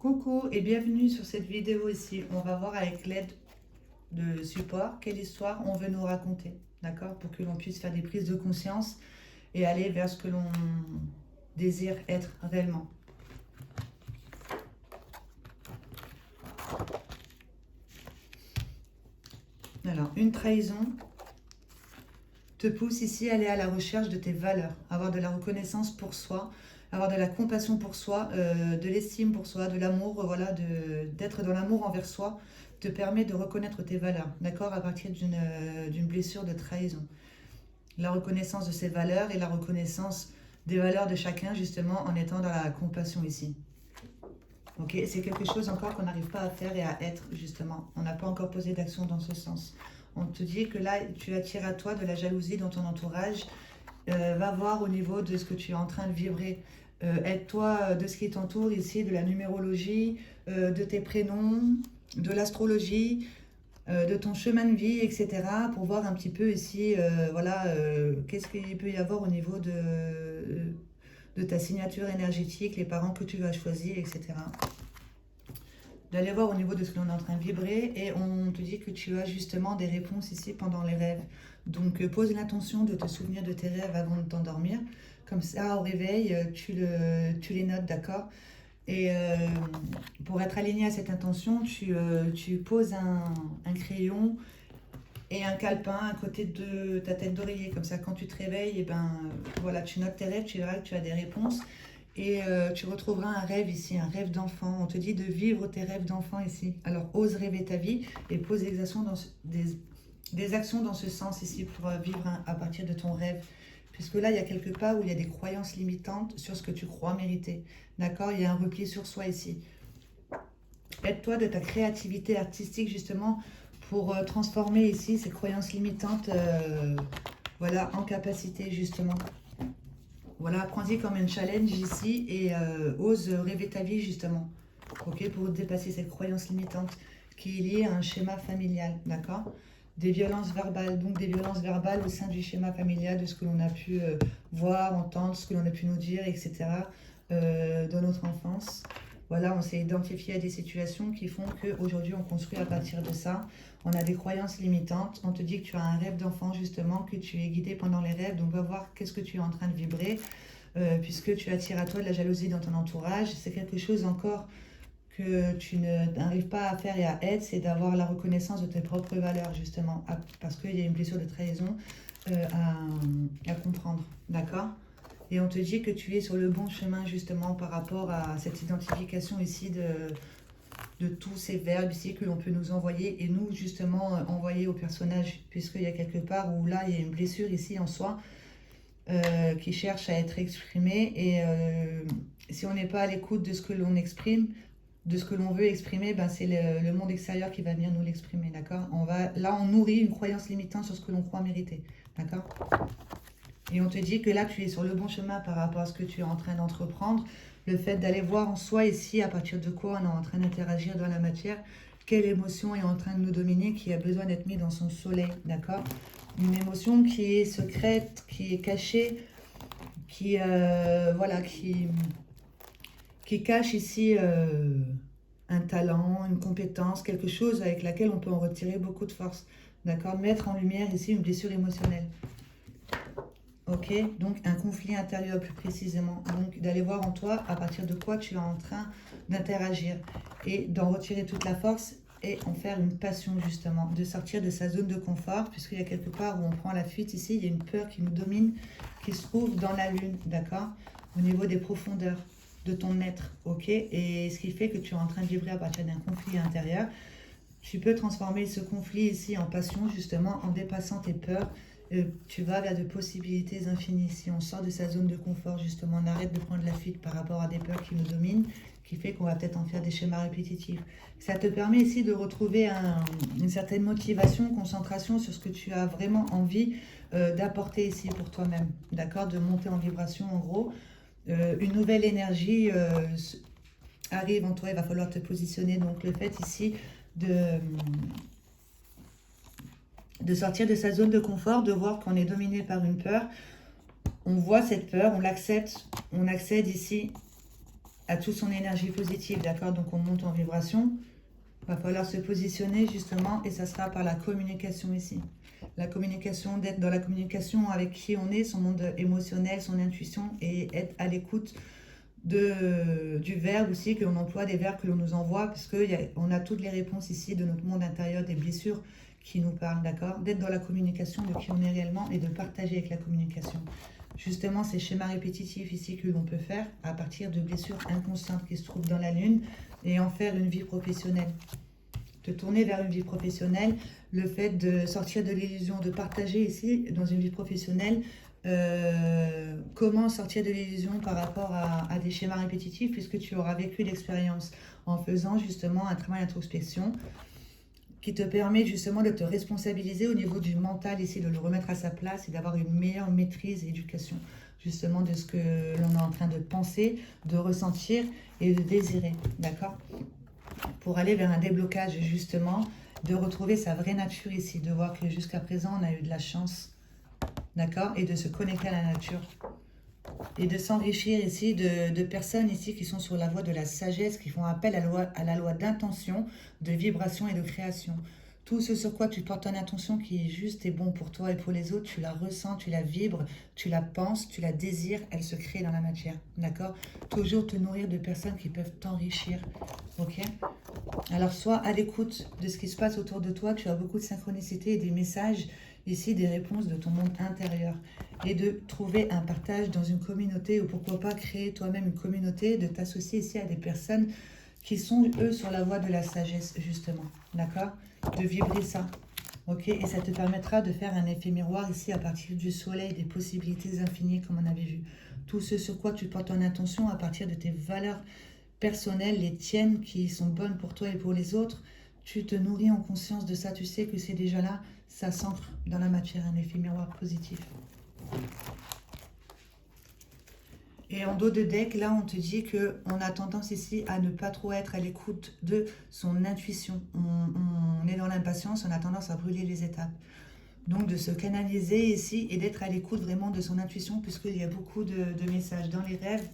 Coucou et bienvenue sur cette vidéo ici. On va voir avec l'aide de support quelle histoire on veut nous raconter, d'accord? Pour que l'on puisse faire des prises de conscience et aller vers ce que l'on désire être réellement. Alors, une trahison te pousse ici à aller à la recherche de tes valeurs, avoir de la reconnaissance pour soi, avoir de la compassion pour soi, de l'estime pour soi, de l'amour, voilà, d'être dans l'amour envers soi, te permet de reconnaître tes valeurs, d'accord, à partir d'une blessure de trahison. La reconnaissance de ses valeurs et la reconnaissance des valeurs de chacun, justement, en étant dans la compassion ici. Ok, c'est quelque chose encore qu'on n'arrive pas à faire et à être, justement. On n'a pas encore posé d'action dans ce sens. On te dit que là, tu attires à toi de la jalousie dans ton entourage. Va voir au niveau de ce que tu es en train de vibrer. Aide-toi de ce qui t'entoure ici, de la numérologie, de tes prénoms, de l'astrologie, de ton chemin de vie, etc. Pour voir un petit peu ici, voilà, qu'est-ce qu'il peut y avoir au niveau de ta signature énergétique, les parents que tu vas choisir, etc. D'aller voir au niveau de ce que l'on est en train de vibrer et on te dit que tu as justement des réponses ici pendant les rêves. Donc pose l'intention de te souvenir de tes rêves avant de t'endormir. Comme ça, au réveil, tu les notes, d'accord? Et pour être aligné à cette intention, tu poses un crayon et un calepin à côté de ta tête d'oreiller. Comme ça, quand tu te réveilles, et ben, voilà, tu notes tes rêves, tu verras que tu as des réponses. Et tu retrouveras un rêve ici, un rêve d'enfant. On te dit de vivre tes rêves d'enfant ici. Alors, ose rêver ta vie et pose des actions dans ce sens ici pour vivre à partir de ton rêve. Puisque là, il y a quelque part où il y a des croyances limitantes sur ce que tu crois mériter. D'accord? Il y a un repli sur soi ici. Aide-toi de ta créativité artistique justement pour transformer ici ces croyances limitantes voilà, en capacité justement. Voilà, prends-y comme un challenge ici et ose rêver ta vie justement. Ok, pour dépasser cette croyance limitante qui est liée à un schéma familial, d'accord? Des violences verbales, donc des violences verbales au sein du schéma familial, de ce que l'on a pu voir, entendre, ce que l'on a pu nous dire, etc. Dans notre enfance. Voilà, on s'est identifié à des situations qui font qu'aujourd'hui on construit à partir de ça. On a des croyances limitantes. On te dit que tu as un rêve d'enfant justement, que tu es guidé pendant les rêves. Donc va voir qu'est-ce que tu es en train de vibrer, puisque tu attires à toi de la jalousie dans ton entourage. C'est quelque chose encore que tu n'arrives pas à faire et à être, c'est d'avoir la reconnaissance de tes propres valeurs justement, parce qu'il y a une blessure de trahison à comprendre, d'accord? Et on te dit que tu es sur le bon chemin justement par rapport à cette identification ici de tous ces verbes ici que l'on peut nous envoyer et nous justement envoyer au personnage, puisqu'il y a quelque part où là il y a une blessure ici en soi qui cherche à être exprimée et si on n'est pas à l'écoute de ce que l'on exprime, de ce que l'on veut exprimer, ben c'est le monde extérieur qui va venir nous l'exprimer, d'accord? Là on nourrit une croyance limitante sur ce que l'on croit mériter, d'accord? Et on te dit que là, tu es sur le bon chemin par rapport à ce que tu es en train d'entreprendre. Le fait d'aller voir en soi ici, à partir de quoi on est en train d'interagir dans la matière, quelle émotion est en train de nous dominer, qui a besoin d'être mise dans son soleil, d'accord? Une émotion qui est secrète, qui est cachée, voilà, qui cache ici un talent, une compétence, quelque chose avec laquelle on peut en retirer beaucoup de force, d'accord? Mettre en lumière ici une blessure émotionnelle. Ok, donc un conflit intérieur plus précisément. Donc d'aller voir en toi à partir de quoi tu es en train d'interagir et d'en retirer toute la force et en faire une passion justement, de sortir de sa zone de confort, puisqu'il y a quelque part où on prend la fuite ici, il y a une peur qui nous domine, qui se trouve dans la lune, d'accord? Au niveau des profondeurs de ton être, ok? Et ce qui fait que tu es en train de vibrer à partir d'un conflit intérieur. Tu peux transformer ce conflit ici en passion justement en dépassant tes peurs. Tu vas vers de possibilités infinies. Si on sort de sa zone de confort, justement, on arrête de prendre la fuite par rapport à des peurs qui nous dominent, qui fait qu'on va peut-être en faire des schémas répétitifs. Ça te permet ici de retrouver une certaine motivation, concentration sur ce que tu as vraiment envie d'apporter ici pour toi-même. D'accord? De monter en vibration, en gros. Une nouvelle énergie arrive en toi, il va falloir te positionner. Donc le fait ici de sortir de sa zone de confort, de voir qu'on est dominé par une peur. On voit cette peur, on l'accepte, on accède ici à toute son énergie positive, d'accord? Donc on monte en vibration. Il va falloir se positionner justement et ça sera par la communication ici. La communication, d'être dans la communication avec qui on est, son monde émotionnel, son intuition et être à l'écoute du verbe aussi que l'on emploie, des verbes que l'on nous envoie, parce qu'on a toutes les réponses ici de notre monde intérieur, des blessures qui nous parlent, d'accord? D'être dans la communication de qui on est réellement et de partager avec la communication. Justement, ces schémas répétitifs ici que l'on peut faire à partir de blessures inconscientes qui se trouvent dans la lune et en faire une vie professionnelle. Te tourner vers une vie professionnelle, le fait de sortir de l'illusion, de partager ici dans une vie professionnelle, comment sortir de l'illusion par rapport à des schémas répétitifs puisque tu auras vécu l'expérience en faisant justement un travail d'introspection qui te permet justement de te responsabiliser au niveau du mental ici, de le remettre à sa place et d'avoir une meilleure maîtrise et éducation justement de ce que l'on est en train de penser, de ressentir et de désirer, d'accord? Pour aller vers un déblocage justement, de retrouver sa vraie nature ici, de voir que jusqu'à présent on a eu de la chance, d'accord? Et de se connecter à la nature et de s'enrichir ici de personnes ici qui sont sur la voie de la sagesse, qui font appel à la loi d'intention, de vibration et de création. Tout ce sur quoi tu portes ton attention qui est juste et bon pour toi et pour les autres, tu la ressens, tu la vibres, tu la penses, tu la désires, elle se crée dans la matière, d'accord? Toujours te nourrir de personnes qui peuvent t'enrichir, ok? Alors, sois à l'écoute de ce qui se passe autour de toi, tu as beaucoup de synchronicité et des messages, ici des réponses de ton monde intérieur. Et de trouver un partage dans une communauté ou pourquoi pas créer toi-même une communauté, de t'associer ici à des personnes qui sont, eux, sur la voie de la sagesse, justement, d'accord? De vibrer ça, ok? Et ça te permettra de faire un effet miroir ici à partir du soleil, des possibilités infinies, comme on avait vu. Tout ce sur quoi tu portes ton attention à partir de tes valeurs personnelles, les tiennes qui sont bonnes pour toi et pour les autres, tu te nourris en conscience de ça, tu sais que c'est déjà là, ça s'ancre dans la matière, un effet miroir positif. Et en dos de deck, là, on te dit qu'on a tendance ici à ne pas trop être à l'écoute de son intuition. On est dans l'impatience, on a tendance à brûler les étapes. Donc, de se canaliser ici et d'être à l'écoute vraiment de son intuition, puisqu'il y a beaucoup de messages dans les rêves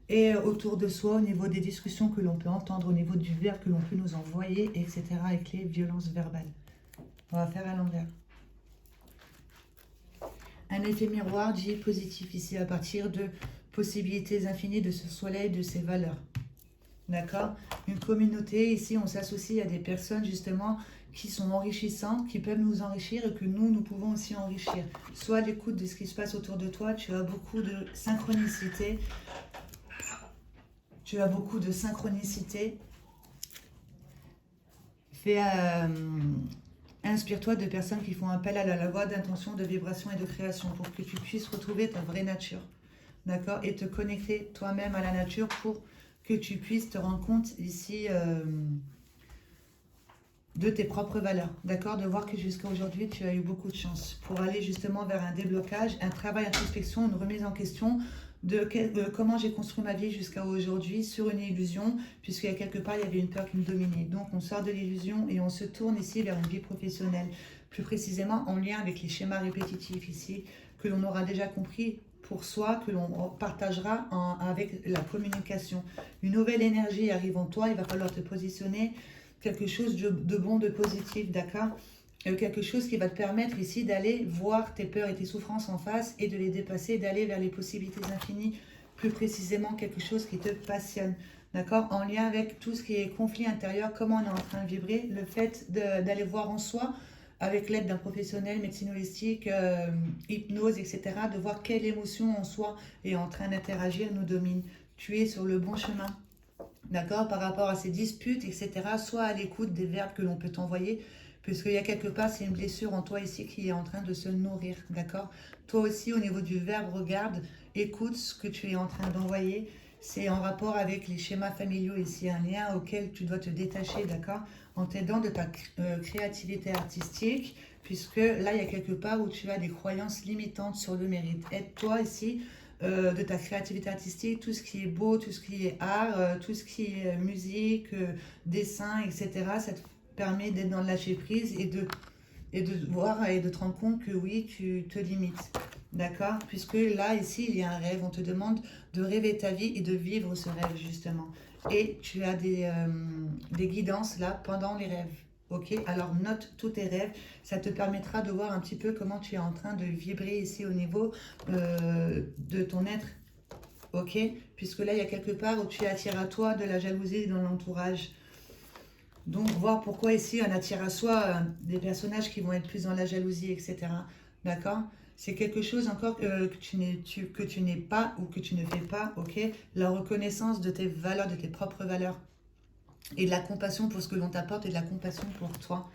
et autour de soi, au niveau des discussions que l'on peut entendre, au niveau du verbe que l'on peut nous envoyer, etc., avec les violences verbales. On va faire à l'envers. Un effet miroir dit positif ici à partir de possibilités infinies de ce soleil, de ses valeurs. D'accord? Une communauté, ici on s'associe à des personnes justement qui sont enrichissantes, qui peuvent nous enrichir et que nous pouvons aussi enrichir. Sois à l'écoute de ce qui se passe autour de toi, tu as beaucoup de synchronicité. Tu as beaucoup de synchronicité. Inspire-toi de personnes qui font appel à la loi d'intention, de vibration et de création pour que tu puisses retrouver ta vraie nature. D'accord? Et te connecter toi-même à la nature pour que tu puisses te rendre compte ici de tes propres valeurs. D'accord? De voir que jusqu'à aujourd'hui, tu as eu beaucoup de chance pour aller justement vers un déblocage, un travail d'introspection, une remise en question de comment j'ai construit ma vie jusqu'à aujourd'hui sur une illusion, puisqu'il y a quelque part, il y avait une peur qui me dominait. Donc, on sort de l'illusion et on se tourne ici vers une vie professionnelle, plus précisément en lien avec les schémas répétitifs ici, que l'on aura déjà compris pour soi, que l'on partagera avec la communication. Une nouvelle énergie arrive en toi, il va falloir te positionner quelque chose de bon, de positif, d'accord? Quelque chose qui va te permettre ici d'aller voir tes peurs et tes souffrances en face et de les dépasser, d'aller vers les possibilités infinies, plus précisément quelque chose qui te passionne, d'accord? En lien avec tout ce qui est conflit intérieur, comment on est en train de vibrer, le fait d'aller voir en soi, avec l'aide d'un professionnel, médecine holistique, hypnose, etc., de voir quelle émotion en soi est en train d'interagir, nous domine. Tu es sur le bon chemin, d'accord? Par rapport à ces disputes, etc., sois à l'écoute des verbes que l'on peut t'envoyer, puisqu'il y a quelque part, c'est une blessure en toi ici qui est en train de se nourrir, d'accord? Toi aussi, au niveau du verbe, regarde, écoute ce que tu es en train d'envoyer. C'est en rapport avec les schémas familiaux ici, un lien auquel tu dois te détacher, d'accord? En t'aidant de ta créativité artistique, puisque là, il y a quelque part où tu as des croyances limitantes sur le mérite. Aide-toi ici de ta créativité artistique, tout ce qui est beau, tout ce qui est art, tout ce qui est musique, dessin, etc. Ça te permet d'être dans le lâcher prise et de voir et de te rendre compte que oui, tu te limites. D'accord? Puisque là, ici, il y a un rêve. On te demande de rêver ta vie et de vivre ce rêve, justement. Et tu as des guidances, là, pendant les rêves. Ok? Alors, note tous tes rêves. Ça te permettra de voir un petit peu comment tu es en train de vibrer ici au niveau de ton être. Ok? Puisque là, il y a quelque part où tu attires à toi de la jalousie dans l'entourage. Donc, voir pourquoi ici on attire à soi des personnages qui vont être plus dans la jalousie, etc. D'accord? C'est quelque chose encore que tu n'es pas ou que tu ne fais pas, ok? La reconnaissance de tes valeurs, de tes propres valeurs. Et de la compassion pour ce que l'on t'apporte et de la compassion pour toi.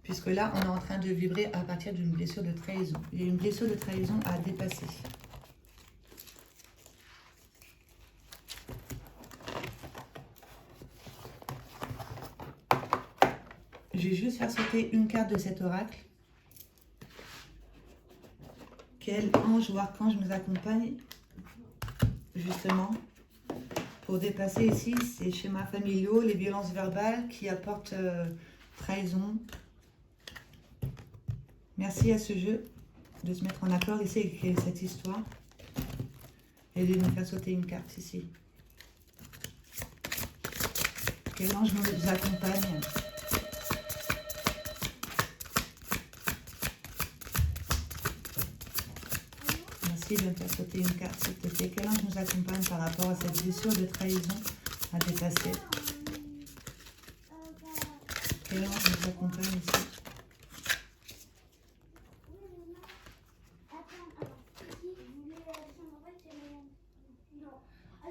Puisque là, on est en train de vibrer à partir d'une blessure de trahison. Il y a une blessure de trahison à dépasser. Je vais juste faire sauter une carte de cet oracle. Quel ange ou archange nous accompagne justement pour dépasser ici ces schémas familiaux, les violences verbales qui apportent trahison. Merci à ce jeu de se mettre en accord ici avec cette histoire et de nous faire sauter une carte ici. Quel ange nous accompagne? Merci de me faire sauter une carte, s'il te plaît. Quel ange nous accompagne par rapport à cette blessure de trahison à dépasser? Quel ange nous accompagne ici?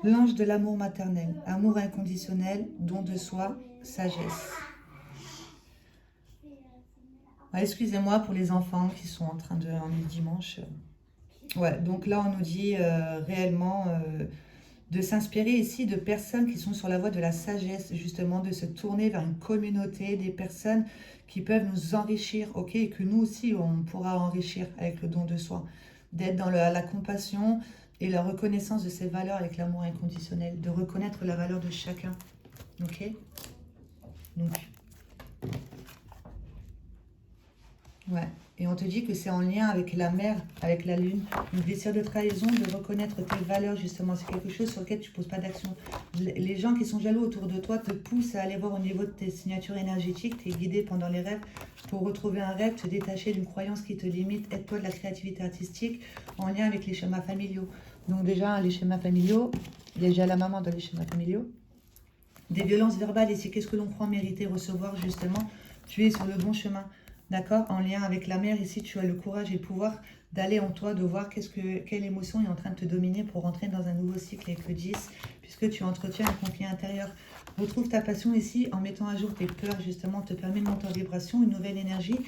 L'ange de l'amour maternel, amour inconditionnel, don de soi, sagesse. Excusez-moi pour les enfants qui sont en train de... On est dimanche. Ouais, donc là on nous dit réellement de s'inspirer ici de personnes qui sont sur la voie de la sagesse, justement, de se tourner vers une communauté, des personnes qui peuvent nous enrichir, ok, et que nous aussi on pourra enrichir avec le don de soi, d'être dans la compassion et la reconnaissance de ses valeurs avec l'amour inconditionnel, de reconnaître la valeur de chacun, ok. Donc, ouais. Et on te dit que c'est en lien avec la mer, avec la lune, une blessure de trahison, de reconnaître tes valeurs justement. C'est quelque chose sur lequel tu ne poses pas d'action. Les gens qui sont jaloux autour de toi te poussent à aller voir au niveau de tes signatures énergétiques, tu es guidé pendant les rêves pour retrouver un rêve, te détacher d'une croyance qui te limite, aide-toi de la créativité artistique en lien avec les schémas familiaux. Donc déjà, les schémas familiaux, il y a déjà la maman dans les schémas familiaux. Des violences verbales ici, qu'est-ce que l'on croit mériter, recevoir justement? Tu es sur le bon chemin. D'accord? En lien avec la mer, ici, tu as le courage et le pouvoir d'aller en toi, de voir quelle émotion est en train de te dominer pour rentrer dans un nouveau cycle avec le 10, puisque tu entretiens un conflit intérieur. Retrouve ta passion ici en mettant à jour tes peurs, justement, te permet de monter en vibration, une nouvelle énergie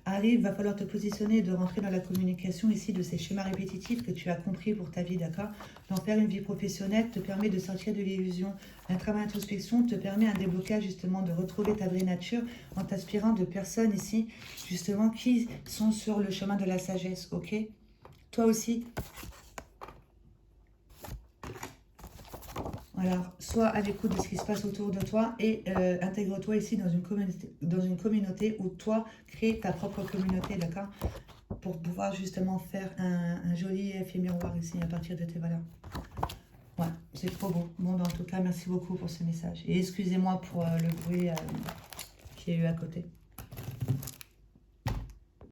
arrive, va falloir te positionner et de rentrer dans la communication ici de ces schémas répétitifs que tu as compris pour ta vie, d'accord? D'en faire une vie professionnelle te permet de sortir de l'illusion. Un travail d'introspection te permet un déblocage justement de retrouver ta vraie nature en t'inspirant de personnes ici justement qui sont sur le chemin de la sagesse, ok? Toi aussi. Alors, sois à l'écoute de ce qui se passe autour de toi et intègre-toi ici dans une communauté où toi, crée ta propre communauté, d'accord? Pour pouvoir justement faire un joli effet miroir ici à partir de tes valeurs. Ouais, c'est trop beau. Bon, ben, en tout cas, merci beaucoup pour ce message. Et excusez-moi pour le bruit qu'il y a eu à côté.